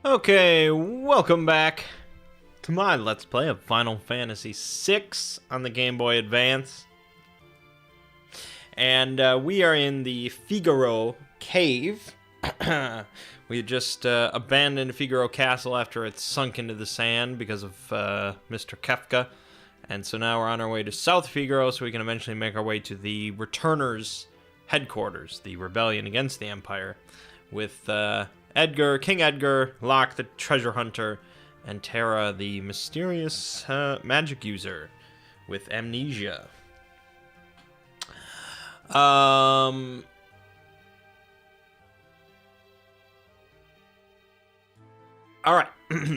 Okay, welcome back to my Let's Play of Final Fantasy VI on the Game Boy Advance. And we are in the Figaro Cave. We just abandoned Figaro Castle after it sunk into the sand because of Mr. Kefka. And so now we're on our way to South Figaro so we can eventually make our way to the Returners' headquarters, the rebellion against the Empire, with Edgar, King Edgar, Locke the treasure hunter, and Terra the mysterious magic user with amnesia. Alright,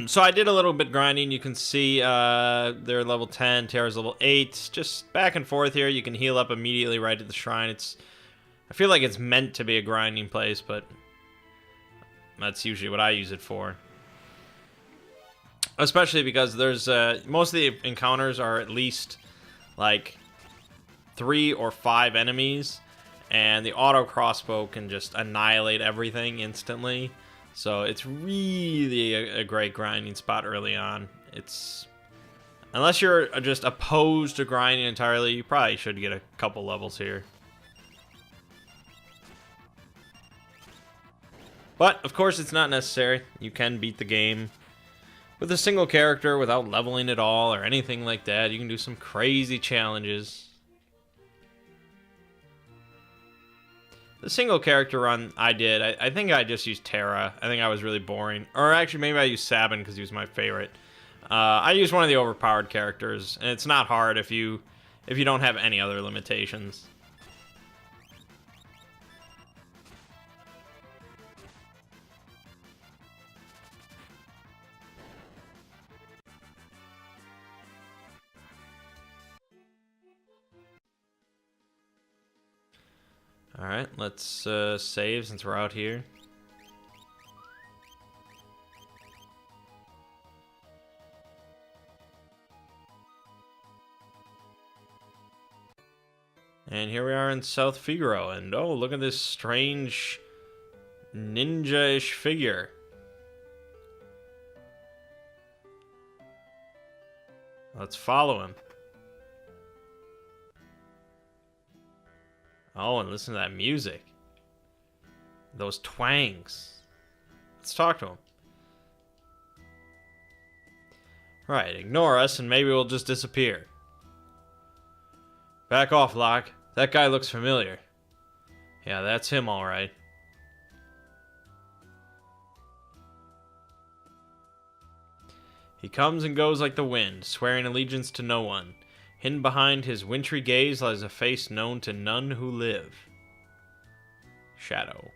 so I did a little bit grinding. You can see they're level 10, Terra's level 8. Just back and forth here. You can heal up immediately right at the shrine. I feel like it's meant to be a grinding place, but that's usually what I use it for. Especially because there's most of the encounters are at least like 3 or 5 enemies, and the auto crossbow can just annihilate everything instantly. So it's really a great grinding spot early on. Unless you're just opposed to grinding entirely, you probably should get a couple levels here. But, of course, it's not necessary. You can beat the game with a single character without leveling at all or anything like that. You can do some crazy challenges. The single character run I did, I think I just used Terra. I think I was really boring. Or actually, maybe I used Sabin because he was my favorite. I used one of the overpowered characters, and it's not hard if you don't have any other limitations. Alright, let's save since we're out here. And here we are in South Figaro, and oh, look at this strange ninja-ish figure. Let's follow him. Oh, and listen to that music. Those twangs. Let's talk to him. Right, ignore us and maybe we'll just disappear. Back off, Locke. That guy looks familiar. Yeah, that's him, alright. He comes and goes like the wind, swearing allegiance to no one. Hidden behind his wintry gaze lies a face known to none who live. Shadow.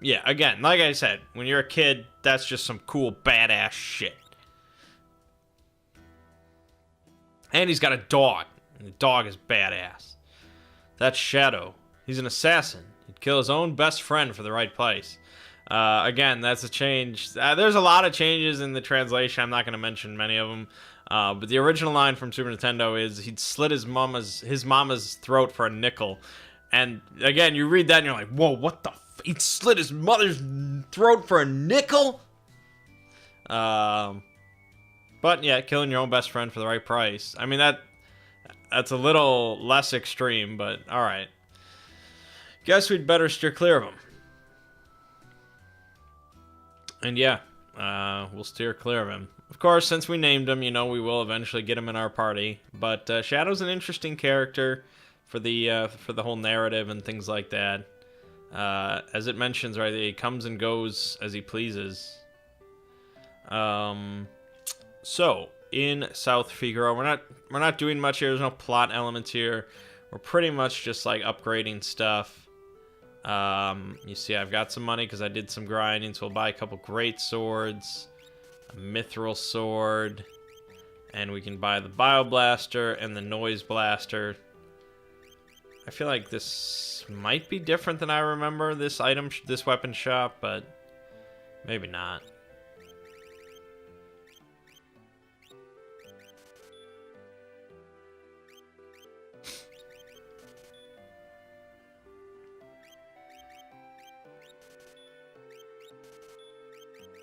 Yeah, again, like I said, when you're a kid, that's just some cool, badass shit. And he's got a dog. And the dog is badass. That's Shadow. He's an assassin. He'd kill his own best friend for the right price. Again, that's a change. There's a lot of changes in the translation. I'm not going to mention many of them. But the original line from Super Nintendo is he'd slit his mama's throat for a nickel. And again, you read that and you're like, whoa, what the he'd slit his mother's throat for a nickel? But yeah, killing your own best friend for the right price. I mean, that's a little less extreme, but alright. Guess we'd better steer clear of him. And yeah, we'll steer clear of him. Of course, since we named him, you know, we will eventually get him in our party. But Shadow's an interesting character for the whole narrative and things like that. As it mentions, right, he comes and goes as he pleases. So in South Figaro, we're not doing much here. There's no plot elements here. We're pretty much just like upgrading stuff. You see I've got some money because I did some grinding, so we'll buy a couple great swords, a mithril sword, and we can buy the bioblaster and the noise blaster. I feel like this might be different than I remember, this weapon shop, but maybe not.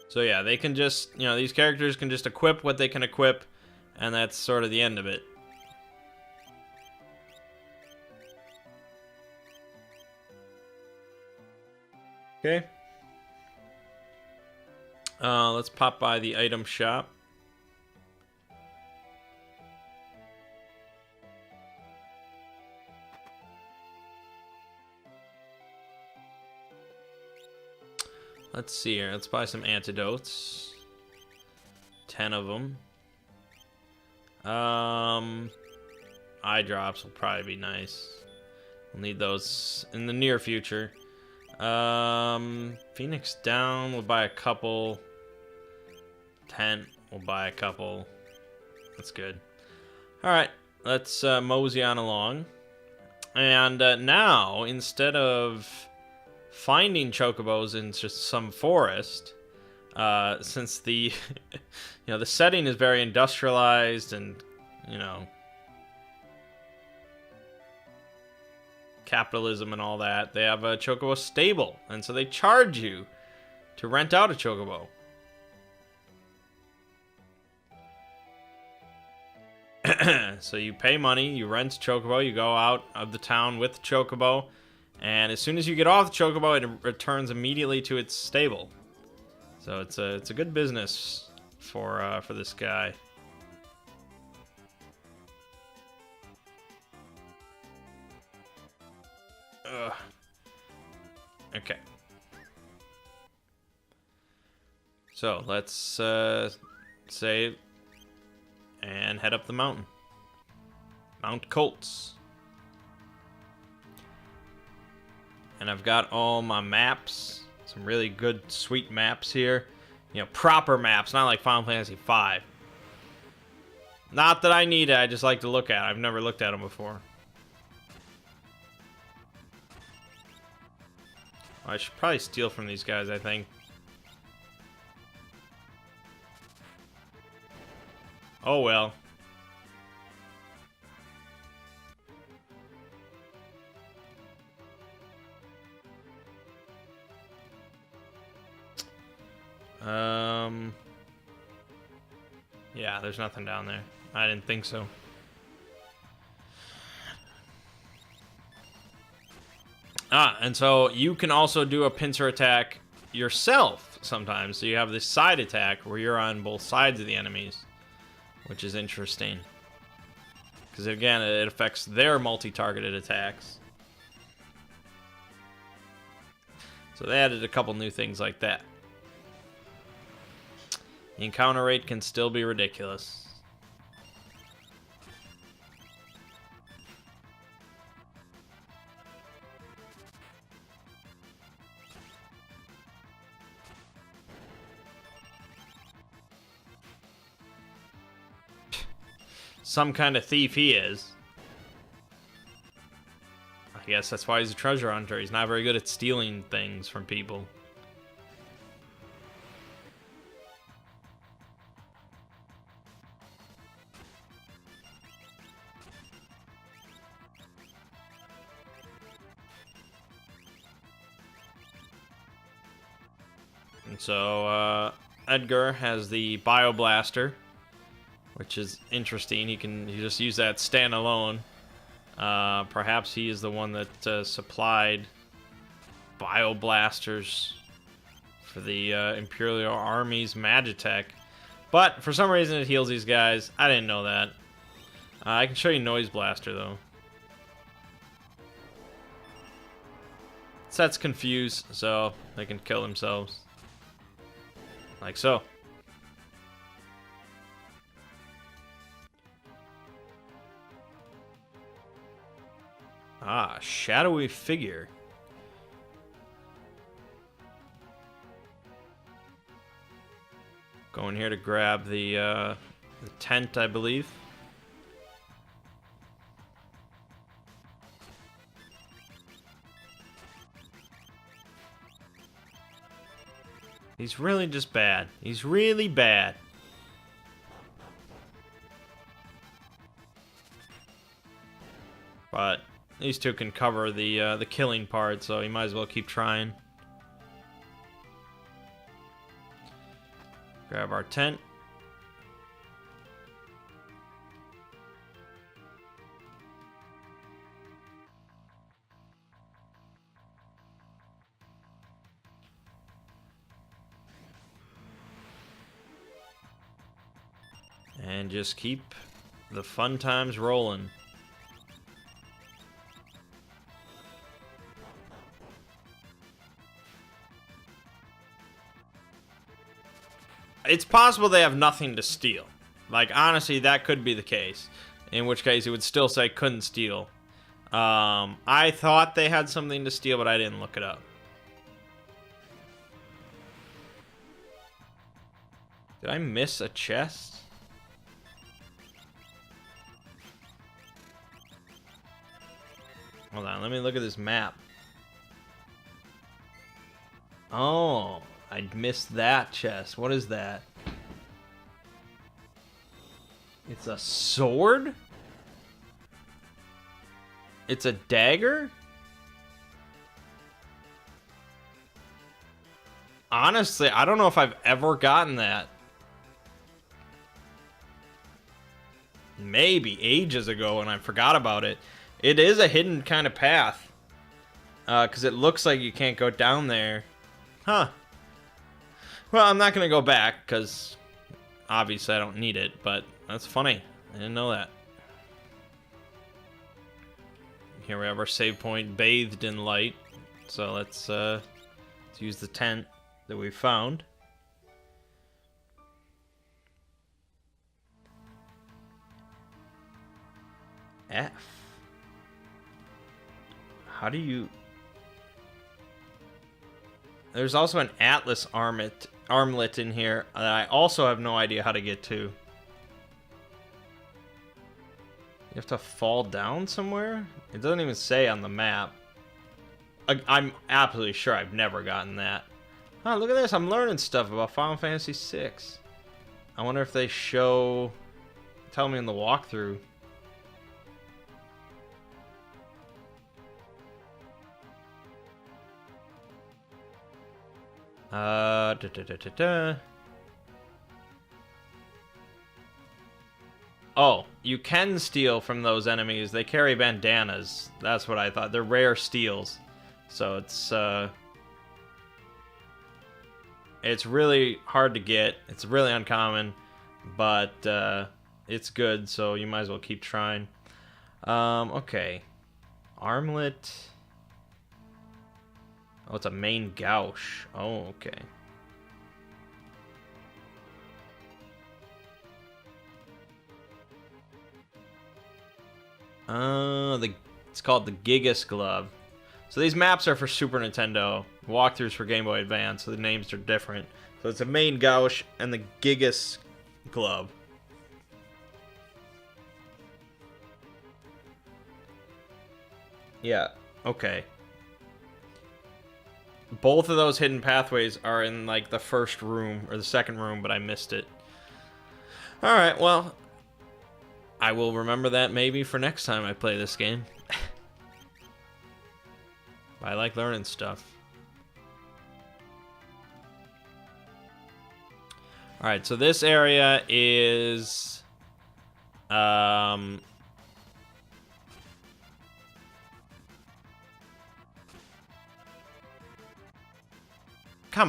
So yeah, they can just, you know, these characters can just equip what they can equip, and that's sort of the end of it. Okay. Let's pop by the item shop. Let's see here. Let's buy some antidotes. 10 of them. Eye drops will probably be nice. We'll need those in the near future. Phoenix down. We'll buy a couple. Tent. We'll buy a couple. That's good. All right. Let's mosey on along. And now, instead of finding chocobos in just some forest, since the the setting is very industrialized and capitalism and all that, they have a chocobo stable, and so they charge you to rent out a chocobo. So you pay money, you rent chocobo, you go out of the town with the chocobo, and as soon as you get off the chocobo, it returns immediately to its stable. So it's a good business for this guy. Ugh. Okay. So let's save and head up the mountain. Mount Colts. And I've got all my maps. Some really good, sweet maps here. Proper maps, not like Final Fantasy V. Not that I need it, I just like to look at it. I've never looked at them before. I should probably steal from these guys, I think. Oh well. Yeah, there's nothing down there. I didn't think so. And so you can also do a pincer attack yourself sometimes. So you have this side attack where you're on both sides of the enemies, which is interesting. Because again, it affects their multi-targeted attacks. So they added a couple new things like that. The encounter rate can still be ridiculous. Some kind of thief he is. I guess that's why he's a treasure hunter. He's not very good at stealing things from people. And so, Edgar has the Bio Blaster, which is interesting. He just use that standalone. Perhaps he is the one that supplied Bio Blasters for the Imperial Army's Magitech. But for some reason it heals these guys. I didn't know that. I can show you Noise Blaster, though. Sets confuse, so they can kill themselves. Like so. Ah, shadowy figure. Going here to grab the tent, I believe. He's really just bad. He's really bad. But these two can cover the killing part, so you might as well keep trying. Grab our tent. And just keep the fun times rolling. It's possible they have nothing to steal. Like, honestly, that could be the case. In which case, it would still say couldn't steal. I thought they had something to steal, but I didn't look it up. Did I miss a chest? Hold on, let me look at this map. Oh, I missed that chest. What is that? It's a sword? It's a dagger? Honestly, I don't know if I've ever gotten that. Maybe ages ago and I forgot about it. It is a hidden kind of path. Because it looks like you can't go down there. Huh. Well, I'm not going to go back because obviously I don't need it, but that's funny. I didn't know that. Here we have our save point bathed in light. So let's use the tent that we found. F. How do you... There's also an Atlas armlet in here that I also have no idea how to get to. You have to fall down somewhere? It doesn't even say on the map. I'm absolutely sure I've never gotten that. Oh, look at this. I'm learning stuff about Final Fantasy VI. I wonder if they tell me in the walkthrough. Oh, you can steal from those enemies. They carry bandanas. That's what I thought. They're rare steals. So it's really hard to get. It's really uncommon, but it's good, so you might as well keep trying. Okay. Armlet. Oh, it's a main gouge. Oh, okay. It's called the Gigas Glove. So these maps are for Super Nintendo. Walkthroughs for Game Boy Advance, so the names are different. So it's a main gouge and the Gigas Glove. Yeah, okay. Both of those hidden pathways are in, like, the first room, or the second room, but I missed it. Alright, well, I will remember that maybe for next time I play this game. I like learning stuff. Alright, so this area is... Come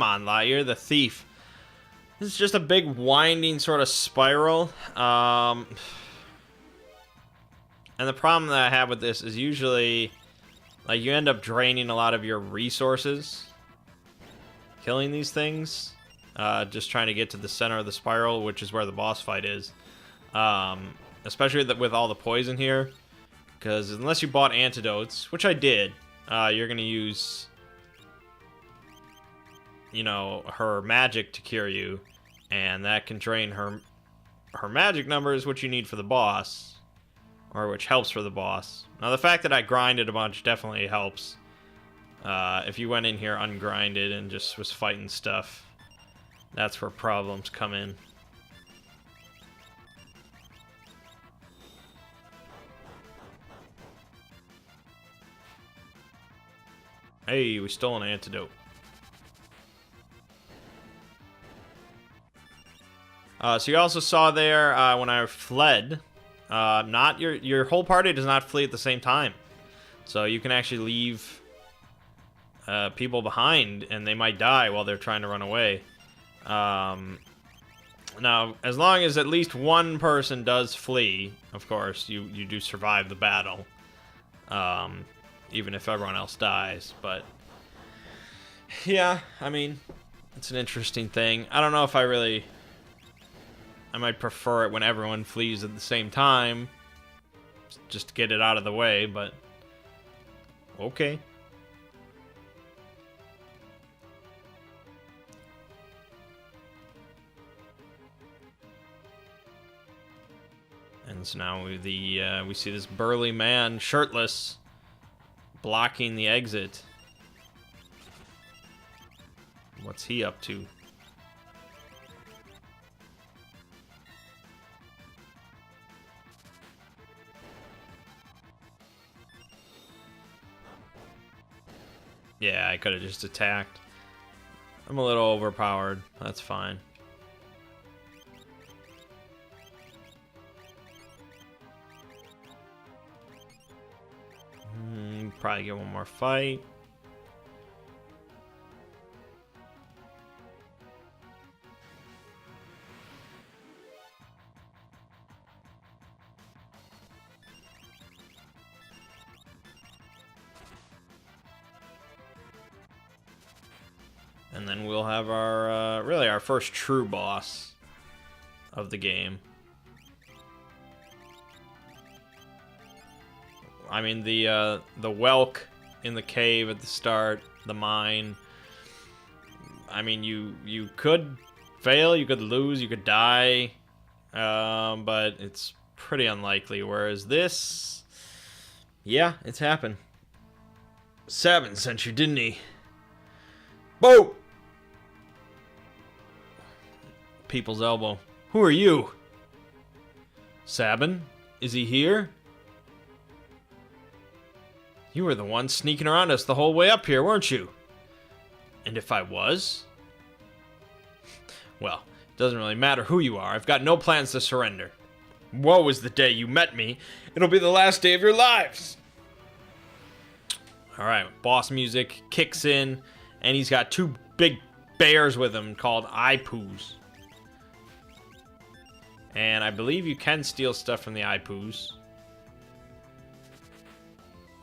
on, La, you're the thief. This is just a big winding sort of spiral. And the problem that I have with this is usually, like, you end up draining a lot of your resources killing these things. Just trying to get to the center of the spiral, which is where the boss fight is. Especially with all the poison here. Because unless you bought antidotes, which I did, you're going to use... you know, her magic to cure you, and that can drain her magic numbers, which you need for the boss, or which helps for the boss. Now, the fact that I grinded a bunch definitely helps. If you went in here ungrinded and just was fighting stuff, that's where problems come in. Hey, we stole an antidote. So you also saw there when I fled, not your whole party does not flee at the same time. So you can actually leave people behind, and they might die while they're trying to run away. Now, as long as at least one person does flee, of course, you do survive the battle. Even if everyone else dies, but... Yeah, I mean, it's an interesting thing. I don't know if I might prefer it when everyone flees at the same time, just to get it out of the way, but... Okay. And so now we see this burly man, shirtless, blocking the exit. What's he up to? Yeah, I could have just attacked. I'm a little overpowered. That's fine. Probably get one more fight. And then we'll have our, really our first true boss of the game. I mean, the Whelk in the cave at the start, the mine. I mean, you could fail, you could lose, you could die, but it's pretty unlikely. Whereas this, yeah, it's happened. Sabin sent you, didn't he? Boom! People's elbow. Who are you? Sabin? Is he here? You were the one sneaking around us the whole way up here, weren't you? And if I was? Well, it doesn't really matter who you are. I've got no plans to surrender. Woe is the day you met me. It'll be the last day of your lives. Alright, boss music kicks in, and he's got two big bears with him called Ipoos. And I believe you can steal stuff from the Ipoos.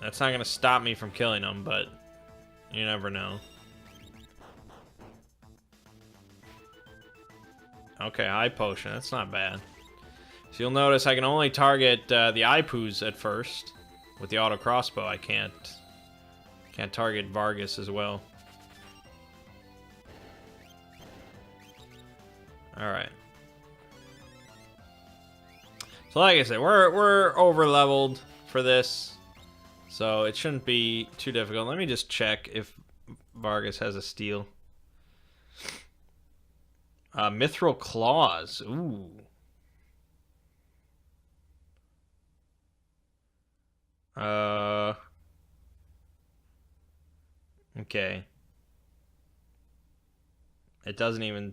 That's not going to stop me from killing them, but you never know. Okay, eye potion. That's not bad. So you'll notice I can only target the Ipoos at first. With the auto crossbow, I can't target Vargas as well. Alright. So like I said, we're over leveled for this. So it shouldn't be too difficult. Let me just check if Vargas has a steal. Mithril Claws. Ooh. Okay. It doesn't even...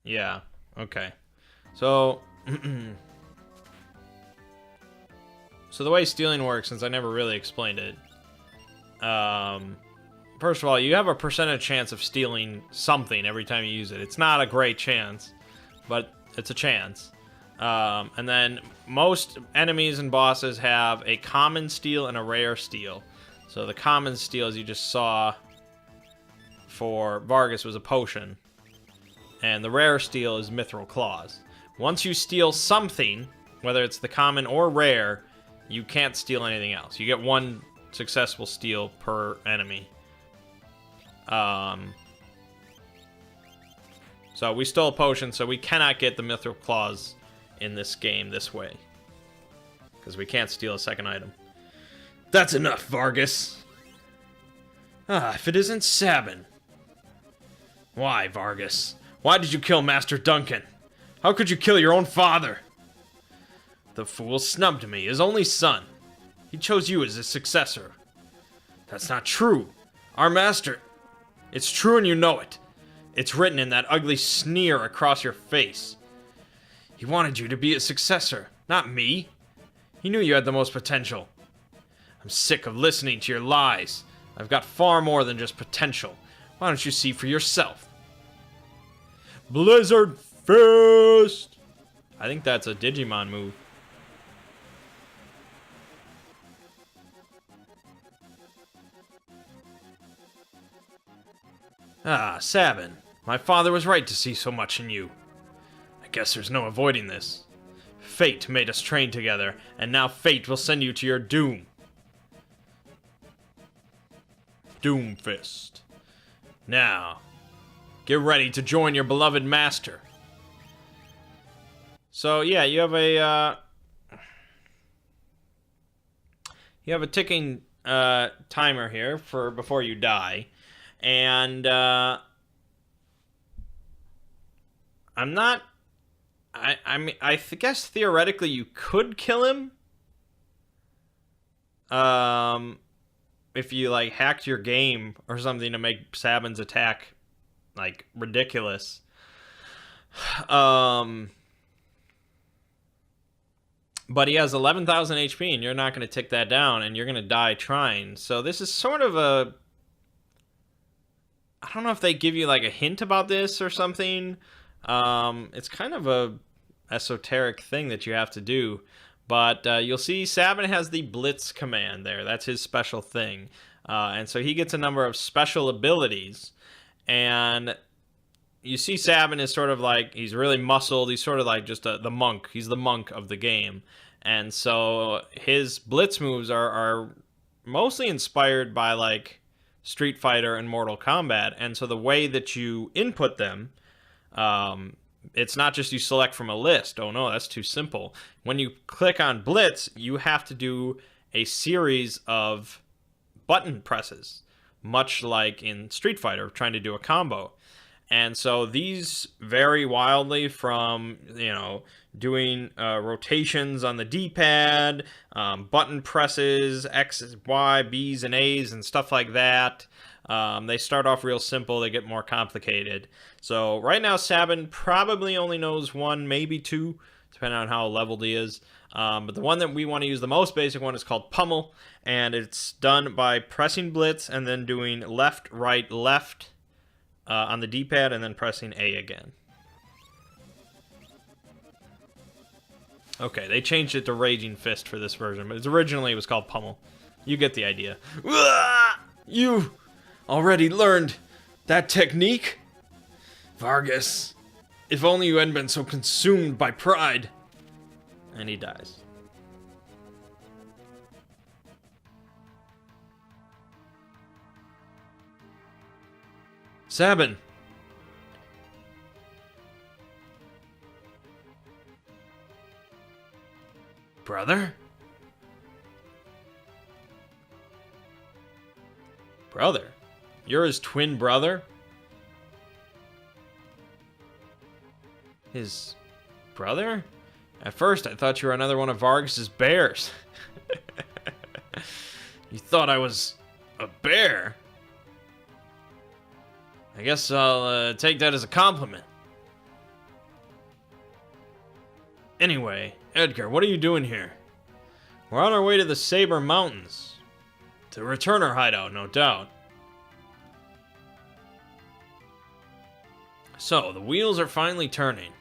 Yeah, okay. So... So the way stealing works, since I never really explained it, first of all, you have a percentage chance of stealing something every time you use it. It's not a great chance, but it's a chance. And then most enemies and bosses have a common steal and a rare steal. So the common steal, as you just saw for Vargas, was a potion. And the rare steal is Mithril Claws. Once you steal something, whether it's the common or rare, you can't steal anything else. You get one successful steal per enemy. So we stole a potion, so we cannot get the Mithril Claws in this game this way. Because we can't steal a second item. That's enough, Vargas. If it isn't Sabin. Why, Vargas? Why did you kill Master Duncan? How could you kill your own father? The fool snubbed me, his only son. He chose you as his successor. That's not true. Our master... It's true and you know it. It's written in that ugly sneer across your face. He wanted you to be his successor, not me. He knew you had the most potential. I'm sick of listening to your lies. I've got far more than just potential. Why don't you see for yourself? Blizzard Fist! I think that's a Digimon move. Ah, Sabin. My father was right to see so much in you. I guess there's no avoiding this. Fate made us train together, and now fate will send you to your doom. Doomfist. Now, get ready to join your beloved master. So yeah, you have a ticking timer here for before you die, and I'm not. I mean, I guess theoretically you could kill him. If you like hacked your game or something to make Sabin's attack like ridiculous. But he has 11,000 HP and you're not going to tick that down and you're going to die trying. So this is sort of a, I don't know if they give you like a hint about this or something. It's kind of a esoteric thing that you have to do. But you'll see Sabin has the Blitz command there. That's his special thing. And so he gets a number of special abilities. And you see Sabin is sort of like, he's really muscled. He's sort of like just the monk. He's the monk of the game. And so his Blitz moves are mostly inspired by like Street Fighter and Mortal Kombat. And so the way that you input them, it's not just you select from a list. Oh no, that's too simple. When you click on Blitz, you have to do a series of button presses, much like in Street Fighter, trying to do a combo. And so these vary wildly from, you know, doing rotations on the D-pad, button presses, X, Y, B's, and A's, and stuff like that. They start off real simple, they get more complicated. So right now Sabin probably only knows one, maybe two, depending on how leveled he is. But the one that we want to use, the most basic one, is called Pummel, and it's done by pressing Blitz and then doing left, right, left on the D-pad and then pressing A again. Okay, they changed it to Raging Fist for this version, but originally it was called Pummel. You get the idea. You already learned that technique? Vargas, if only you hadn't been so consumed by pride. And he dies. Sabin. Brother? Brother? You're his twin brother? His brother? At first, I thought you were another one of Vargas's bears. You thought I was a bear? I guess I'll take that as a compliment. Anyway, Edgar, what are you doing here? We're on our way to the Saber Mountains. To return our hideout, no doubt. So, the wheels are finally turning.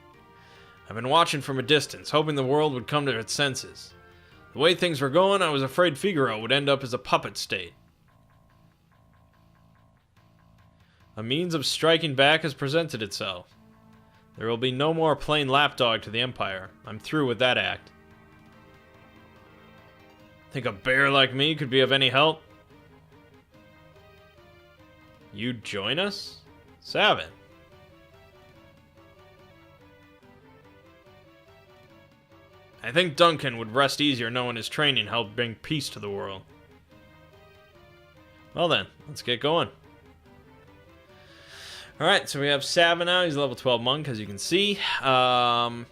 I've been watching from a distance, hoping the world would come to its senses. The way things were going, I was afraid Figaro would end up as a puppet state. A means of striking back has presented itself. There will be no more plain lapdog to the Empire. I'm through with that act. Think a bear like me could be of any help? You'd join us? Sabin. I think Duncan would rest easier knowing his training helped bring peace to the world. Well then, let's get going. Alright, so we have Sabin now. He's a level 12 monk, as you can see. Then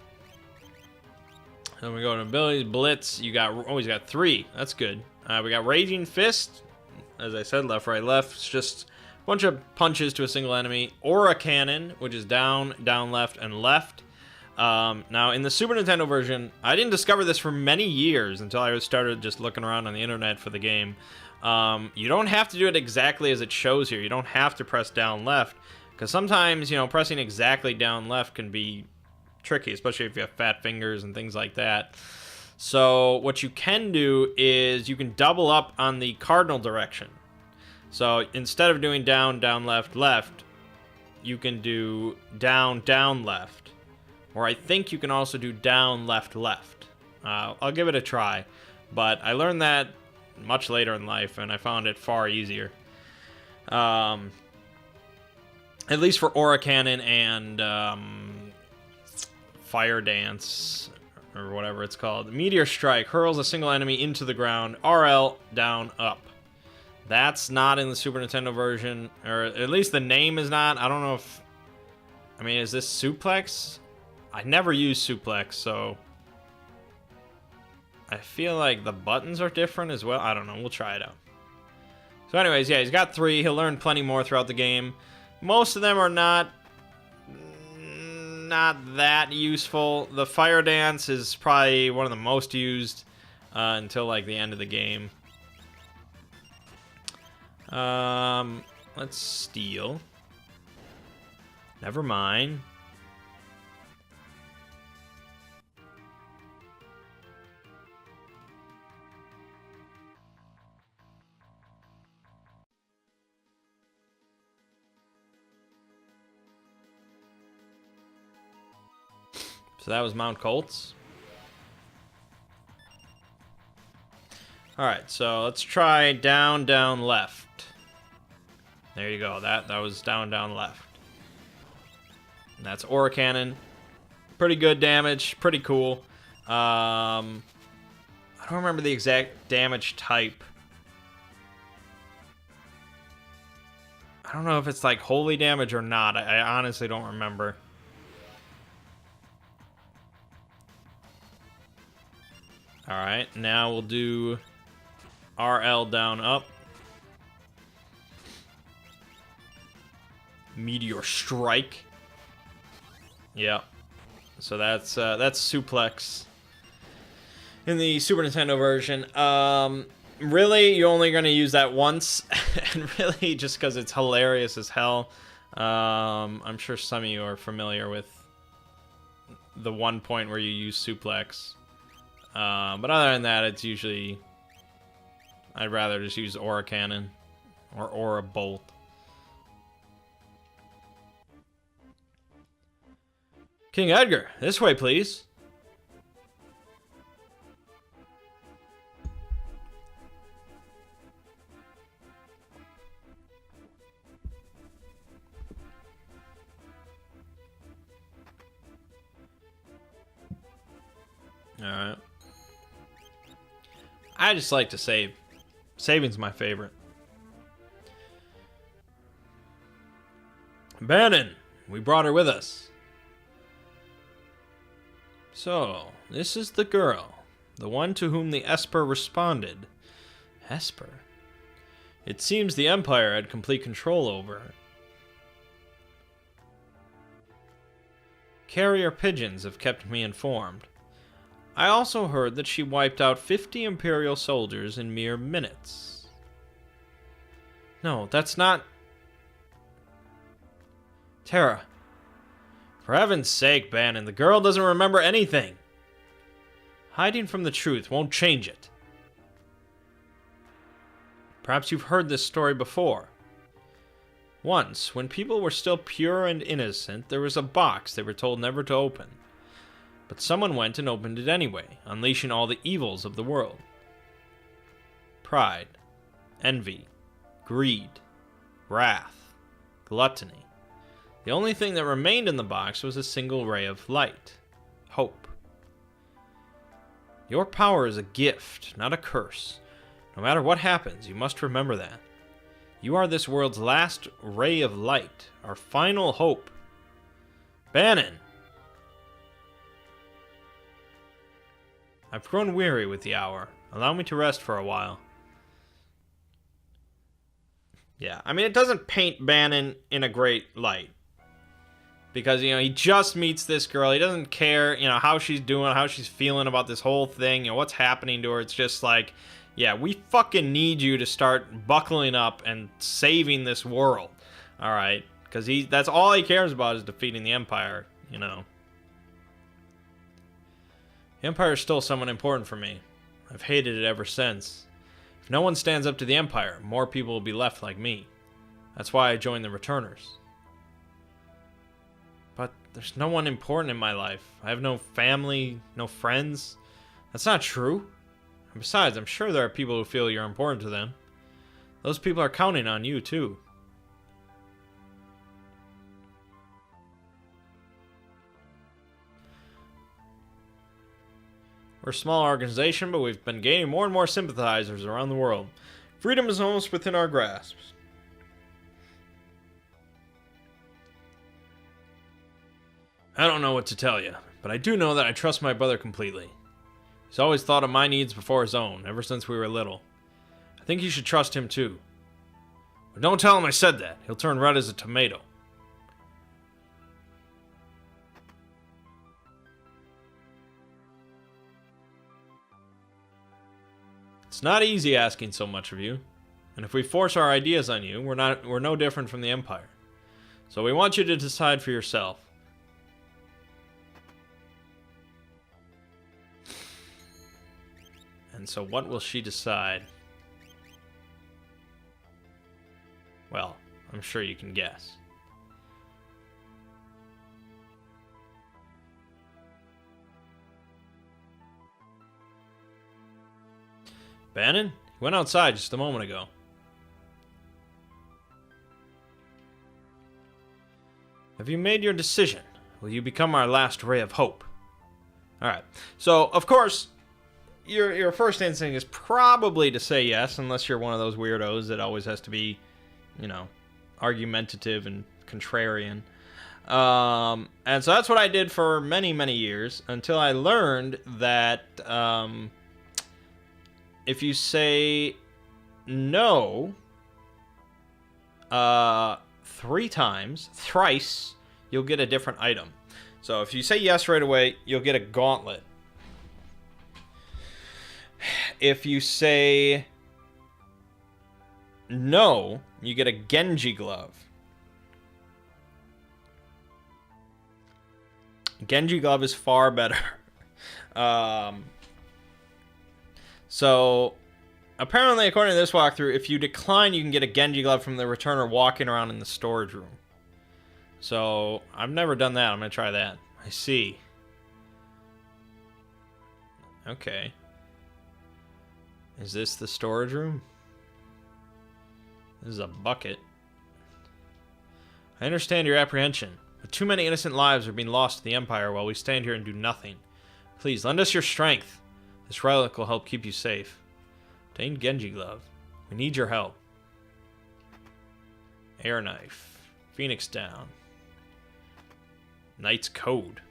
we go to abilities. Blitz. You got, oh, he's got 3. That's good. We got Raging Fist. As I said, left, right, left. It's just bunch of punches to a single enemy. Aura Cannon, which is down, down, left, and left. Now, in the Super Nintendo version, I didn't discover this for many years until I started just looking around on the internet for the game. You don't have to do it exactly as it shows here. You don't have to press down, left, because sometimes, you know, pressing exactly down, left can be tricky, especially if you have fat fingers and things like that. So what you can do is you can double up on the cardinal direction. So instead of doing down, down, left, left, you can do down, down, left. Or I think you can also do down, left, left. I'll give it a try. But I learned that much later in life, and I found it far easier. At least for Aura Cannon and Fire Dance, or whatever it's called. Meteor Strike hurls a single enemy into the ground. RL, down, up. That's not in the Super Nintendo version, or at least the name is not. I don't know if... I mean, is this Suplex? I never used Suplex, so... I feel like the buttons are different as well. I don't know. We'll try it out. So anyways, yeah, he's got 3. He'll learn plenty more throughout the game. Most of them are not that useful. The Fire Dance is probably one of the most used until like the end of the game. Let's steal. Never mind. So that was Mount Colts. Alright, so let's try down, down, left. There you go. That was down, down, left. And that's Aura Cannon. Pretty good damage. Pretty cool. I don't remember the exact damage type. I don't know if it's like holy damage or not. I honestly don't remember. Alright, now we'll do RL down, up. Meteor Strike. Yep. So that's Suplex in the Super Nintendo version. Really, you're only going to use that once, and really just because it's hilarious as hell. I'm sure some of you are familiar with the one point where you use Suplex. But other than that, it's usually... I'd rather just use Aura Cannon or Aura Bolt. King Edgar, this way, please. Alright. I just like to save. Saving's my favorite. Bannon, we brought her with us. So, this is the girl. The one to whom the Esper responded. Esper? It seems the Empire had complete control over her. Carrier pigeons have kept me informed. I also heard that she wiped out 50 Imperial soldiers in mere minutes. No, that's not... Terra. For heaven's sake, Bannon, the girl doesn't remember anything. Hiding from the truth won't change it. Perhaps you've heard this story before. Once, when people were still pure and innocent, there was a box they were told never to open. But someone went and opened it anyway, unleashing all the evils of the world. Pride, envy, greed, wrath, gluttony. The only thing that remained in the box was a single ray of light. Hope. Your power is a gift, not a curse. No matter what happens, you must remember that. You are this world's last ray of light, our final hope. Bannon! I've grown weary with the hour. Allow me to rest for a while. Yeah, I mean, it doesn't paint Bannon in a great light. Because, he just meets this girl. He doesn't care, how she's doing, how she's feeling about this whole thing, what's happening to her. It's just like, yeah, we fucking need you to start buckling up and saving this world. All right? Because that's all he cares about is defeating the Empire, The Empire is still someone important for me. I've hated it ever since. If no one stands up to the Empire, more people will be left like me. That's why I joined the Returners. But there's no one important in my life. I have no family, no friends. That's not true. And besides, I'm sure there are people who feel you're important to them. Those people are counting on you, too. We're a small organization, but we've been gaining more and more sympathizers around the world. Freedom is almost within our grasps. I don't know what to tell you, but I do know that I trust my brother completely. He's always thought of my needs before his own, ever since we were little. I think you should trust him too. But don't tell him I said that. He'll turn red as a tomato. It's not easy asking so much of you, and if we force our ideas on you, we're no different from the Empire. So we want you to decide for yourself. And so what will she decide? Well, I'm sure you can guess. Bannon? He went outside just a moment ago. Have you made your decision? Will you become our last ray of hope? Alright, so, of course, your first instinct is probably to say yes, unless you're one of those weirdos that always has to be, argumentative and contrarian. And so that's what I did for many, many years, until I learned that, if you say no 3 times, thrice, you'll get a different item. So if you say yes right away, you'll get a gauntlet. If you say no, you get a Genji glove. Genji glove is far better. So, apparently, according to this walkthrough, if you decline, you can get a Genji glove from the returner walking around in the storage room. So, I've never done that. I'm going to try that. I see. Okay. Is this the storage room? This is a bucket. I understand your apprehension, but too many innocent lives are being lost to the Empire while we stand here and do nothing. Please, lend us your strength. This relic will help keep you safe. Obtain Genji glove. We need your help. Air knife. Phoenix down. Knight's code.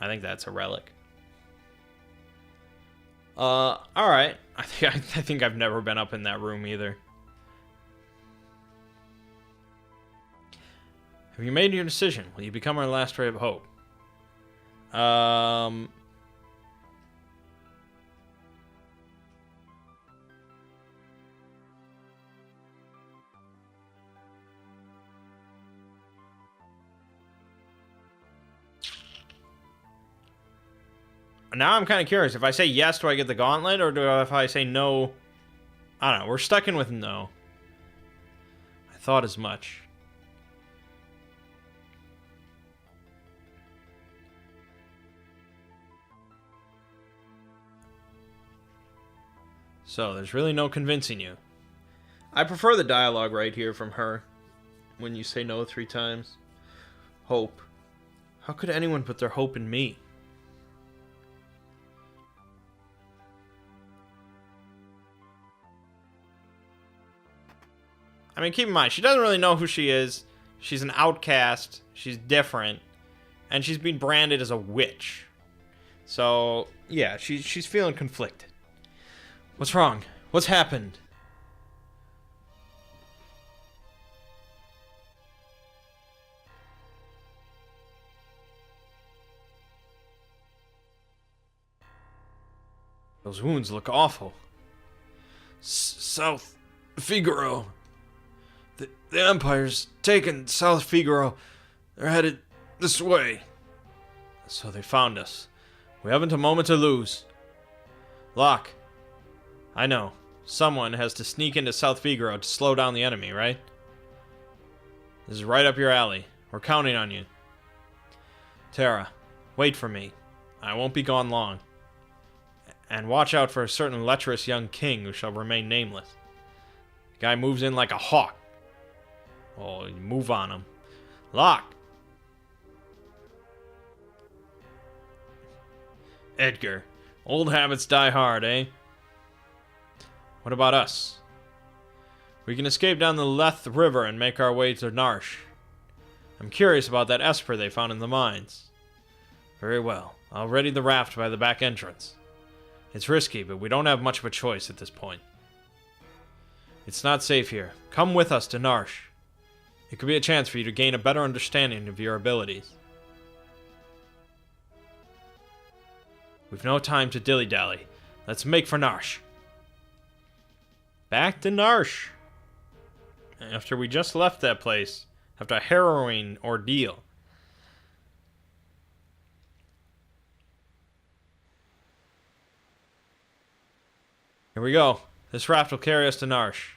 I think that's a relic. Alright. I think I've never been up in that room either. Have you made your decision? Will you become our last ray of hope? Now I'm kind of curious. If I say yes, do I get the gauntlet? Or if I say no... I don't know. We're stuck in with no. I thought as much. So, there's really no convincing you. I prefer the dialogue right here from her. When you say no 3 times. Hope. How could anyone put their hope in me? I mean, keep in mind, she doesn't really know who she is. She's an outcast. She's different. And she's been branded as a witch. So, yeah, she's feeling conflicted. What's wrong? What's happened? Those wounds look awful. South Figaro. The Empire's taken South Figaro. They're headed this way. So they found us. We haven't a moment to lose. Locke, I know. Someone has to sneak into South Figaro to slow down the enemy, right? This is right up your alley. We're counting on you. Tara, wait for me. I won't be gone long. And watch out for a certain lecherous young king who shall remain nameless. The guy moves in like a hawk. Oh, you move on him. Locke! Edgar, old habits die hard, eh? What about us? We can escape down the Leth River and make our way to Narsh. I'm curious about that Esper they found in the mines. Very well. I'll ready the raft by the back entrance. It's risky, but we don't have much of a choice at this point. It's not safe here. Come with us to Narsh. It could be a chance for you to gain a better understanding of your abilities. We've no time to dilly-dally. Let's make for Narsh. Back to Narsh. After we just left that place, after a harrowing ordeal. Here we go. This raft will carry us to Narsh.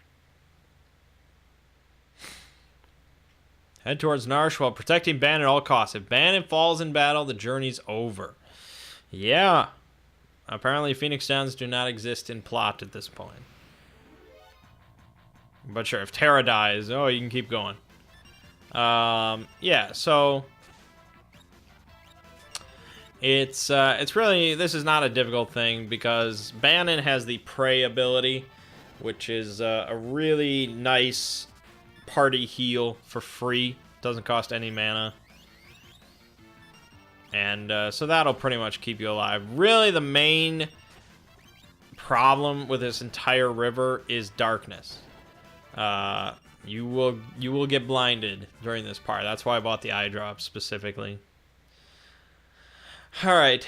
Head towards Narsh while protecting Ban at all costs. If Ban falls in battle, the journey's over. Yeah. Apparently Phoenix Downs do not exist in plot at this point. But sure, if Tara dies, oh, you can keep going. Yeah, so it's really, this is not a difficult thing because Bannon has the Prey ability, which is a really nice party heal for free. Doesn't cost any mana. And so that'll pretty much keep you alive. Really, the main problem with this entire river is darkness. You will get blinded during this part. That's why I bought the eye drops specifically. All right.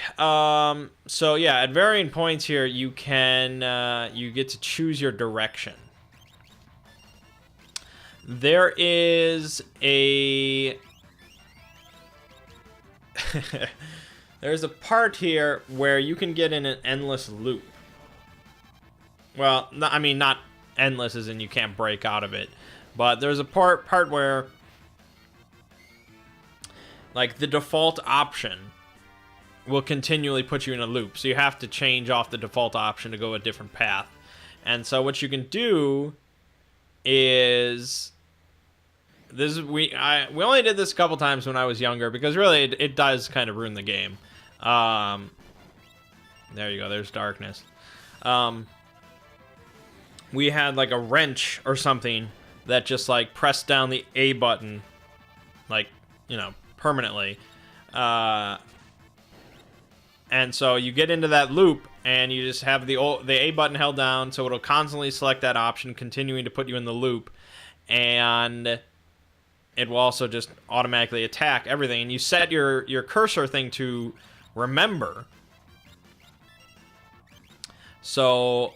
So yeah, at varying points here, you can you get to choose your direction. There is a there's a part here where you can get in an endless loop. Well, I mean, not endless as in you can't break out of it, but there's a part where, like, the default option will continually put you in a loop, so you have to change off the default option to go a different path. And so what you can do is we only did this a couple times when I was younger because really it does kind of ruin the game. There you go. There's darkness. We had like a wrench or something that just like pressed down the A button, like, you know, permanently. And so you get into that loop and you just have the A button held down, so it'll constantly select that option, continuing to put you in the loop. And it will also just automatically attack everything. And you set your cursor thing to remember. So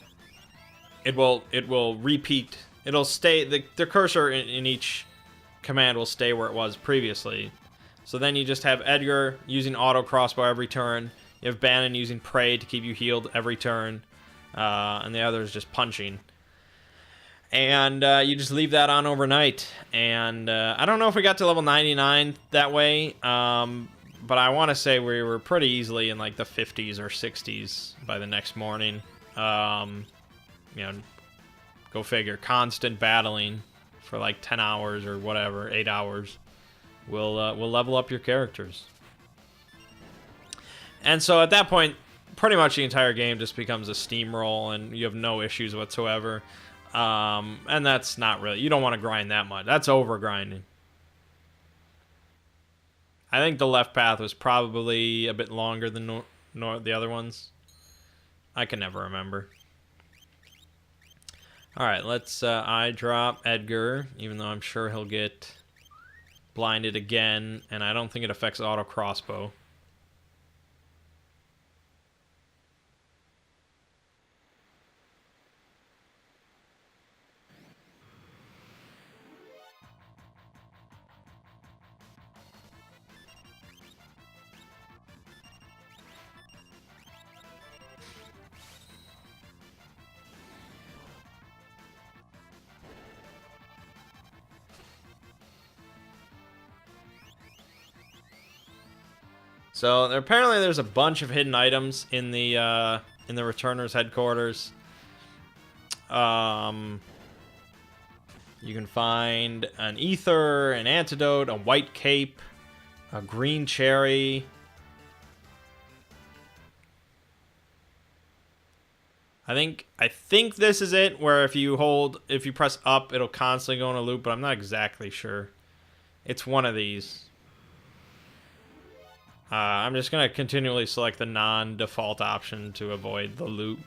it will repeat. It'll stay, the cursor in each command will stay where it was previously. So then you just have Edgar using auto crossbow every turn. You have Bannon using Prey to keep you healed every turn. And the other is just punching. And you just leave that on overnight. And I don't know if we got to level 99 that way. But I want to say we were pretty easily in like the 50s or 60s by the next morning. You know, go figure. Constant battling for like 10 hours or whatever, 8 hours. Will level up your characters. And so at that point, pretty much the entire game just becomes a steamroll and you have no issues whatsoever. And that's not really, you don't want to grind that much. That's over grinding. I think the left path was probably a bit longer than the other ones. I can never remember. Alright, let's eye drop Edgar, even though I'm sure he'll get blinded again, and I don't think it affects auto crossbow. So apparently there's a bunch of hidden items in the Returners headquarters. You can find an ether, an antidote, a white cape, a green cherry. I think this is it, where if you press up, it'll constantly go in a loop, but I'm not exactly sure. It's one of these. I'm just going to continually select the non-default option to avoid the loop.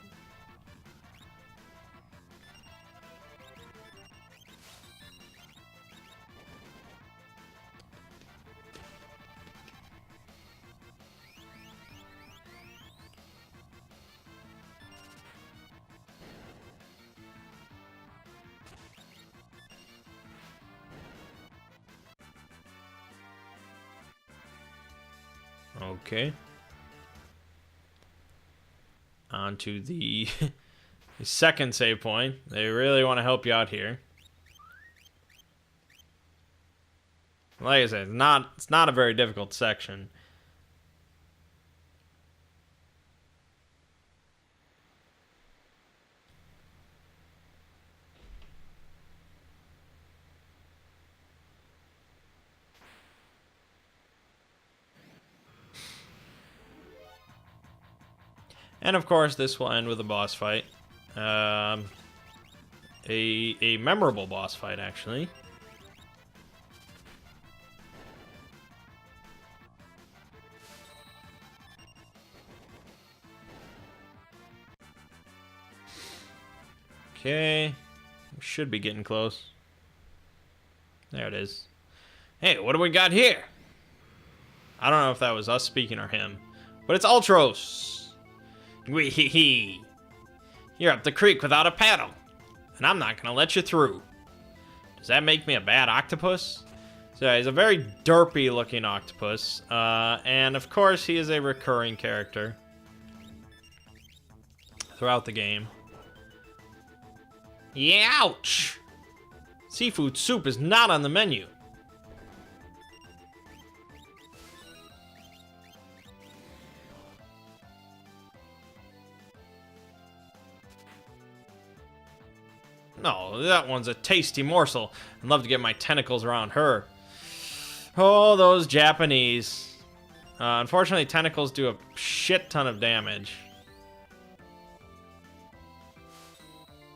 Okay. On to the second save point. They really want to help you out here. Like I said, it's not a very difficult section. And of course, this will end with a boss fight. A memorable boss fight, actually. Okay, we should be getting close. There it is. Hey, what do we got here? I don't know if that was us speaking or him, but it's Ultros. Wee hee hee. You're up the creek without a paddle, and I'm not gonna let you through. Does that make me a bad octopus? So he's a very derpy looking octopus, and of course he is a recurring character throughout the game. Yeah, ouch! Seafood soup is not on the menu. No, that one's a tasty morsel. I'd love to get my tentacles around her. Oh, those Japanese. Unfortunately, tentacles do a shit ton of damage.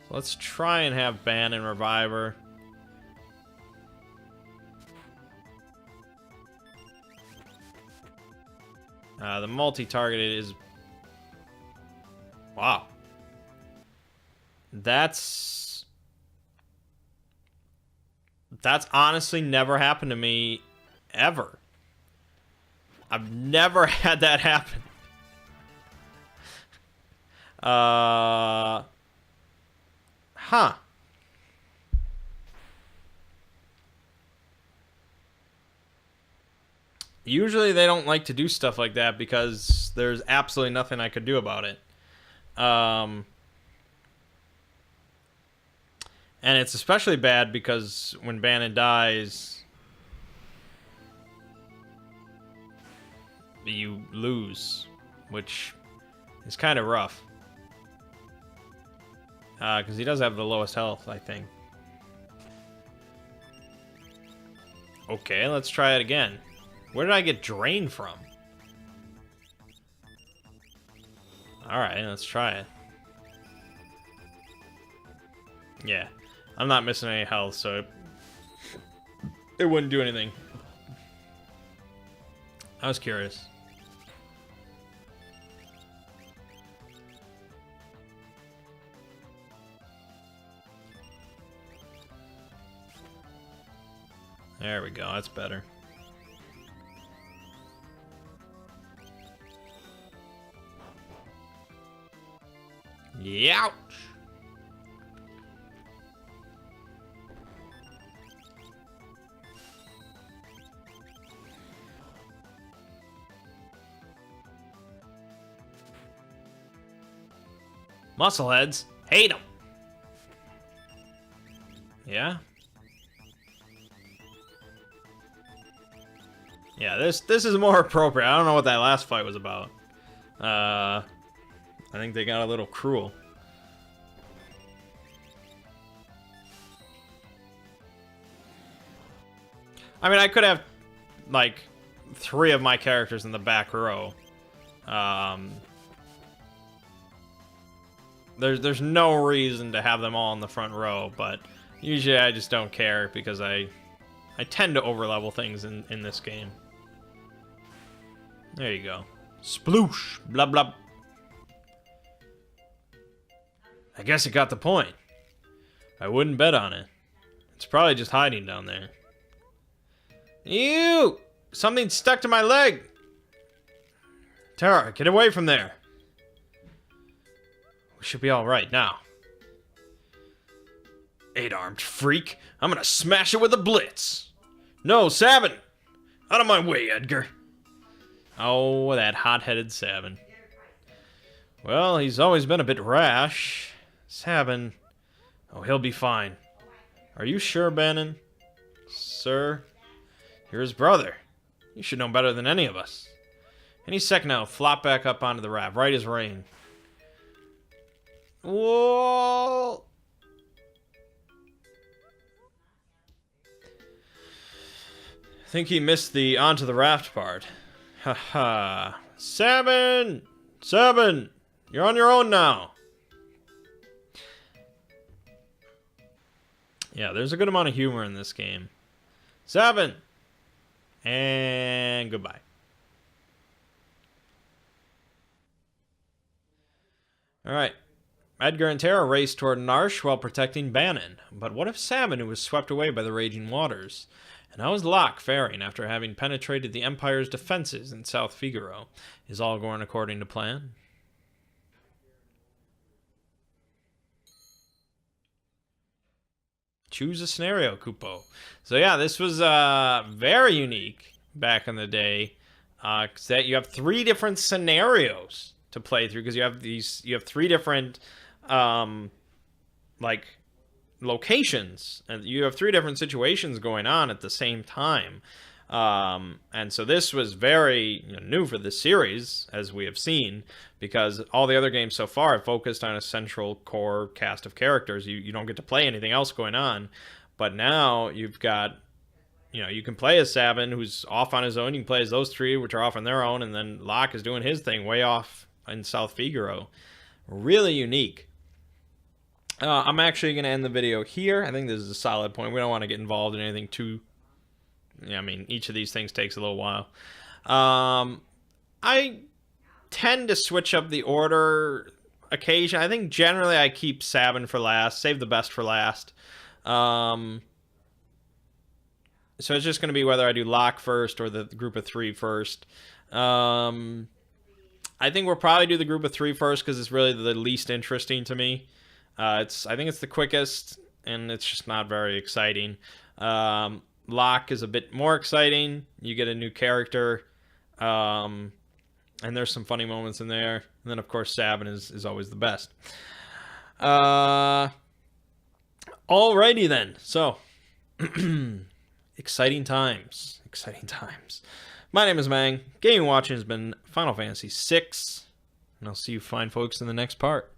So let's try and have Ban and revive her. The multi-targeted is... Wow. That's honestly never happened to me, ever. I've never had that happen. Huh. Usually they don't like to do stuff like that because there's absolutely nothing I could do about it. And it's especially bad because when Bannon dies, you lose, which is kind of rough. Because he does have the lowest health, I think. Okay, let's try it again. Where did I get drained from? Alright, let's try it. Yeah. I'm not missing any health, so it wouldn't do anything. I was curious. There we go, that's better. Youch! Muscleheads hate them. Yeah? Yeah, this is more appropriate. I don't know what that last fight was about. I think they got a little cruel. I mean, I could have, like, 3 of my characters in the back row. There's no reason to have them all in the front row, but usually I just don't care because I tend to overlevel things in this game. There you go. Sploosh! Blah blah. I guess it got the point. I wouldn't bet on it. It's probably just hiding down there. Ew! Something stuck to my leg! Tara, get away from there! We should be alright now. 8-armed freak! I'm gonna smash it with a blitz! No, Sabin! Out of my way, Edgar! Oh, that hot-headed Sabin. Well, he's always been a bit rash. Sabin... Oh, he'll be fine. Are you sure, Bannon? Sir? You're his brother. You should know better than any of us. Any second now, flop back up onto the raft, right as rain. Whoa! I think he missed the onto the raft part. Haha. Sabin! Sabin! You're on your own now. Yeah, there's a good amount of humor in this game. Sabin! And goodbye. Alright. Edgar and Tara race toward Narsh while protecting Bannon. But what if Sabin, who was swept away by the raging waters? And how is Locke faring after having penetrated the Empire's defenses in South Figaro? Is all going according to plan? Choose a scenario, Kupo. So yeah, this was very unique back in the day. That you have 3 different scenarios to play through because you have 3 different like locations, and you have 3 different situations going on at the same time. And so this was very new for the series, as we have seen, because all the other games so far have focused on a central core cast of characters. You don't get to play anything else going on, but now you've got, you can play as Sabin, who's off on his own. You can play as those 3, which are off on their own, and then Locke is doing his thing way off in South Figaro. Really unique. I'm actually going to end the video here. I think this is a solid point. We don't want to get involved in anything too... I mean, each of these things takes a little while. I tend to switch up the order occasion. I think generally I keep Sabin for last, save the best for last. So it's just going to be whether I do Locke first or the group of 3 first. I think we'll probably do the group of 3 first because it's really the least interesting to me. I think it's the quickest, and it's just not very exciting. Locke is a bit more exciting. You get a new character, and there's some funny moments in there. And then, of course, Sabin is always the best. Alrighty then. So, exciting times. Exciting times. My name is Mangg. Gaming watching has been Final Fantasy VI, and I'll see you fine folks in the next part.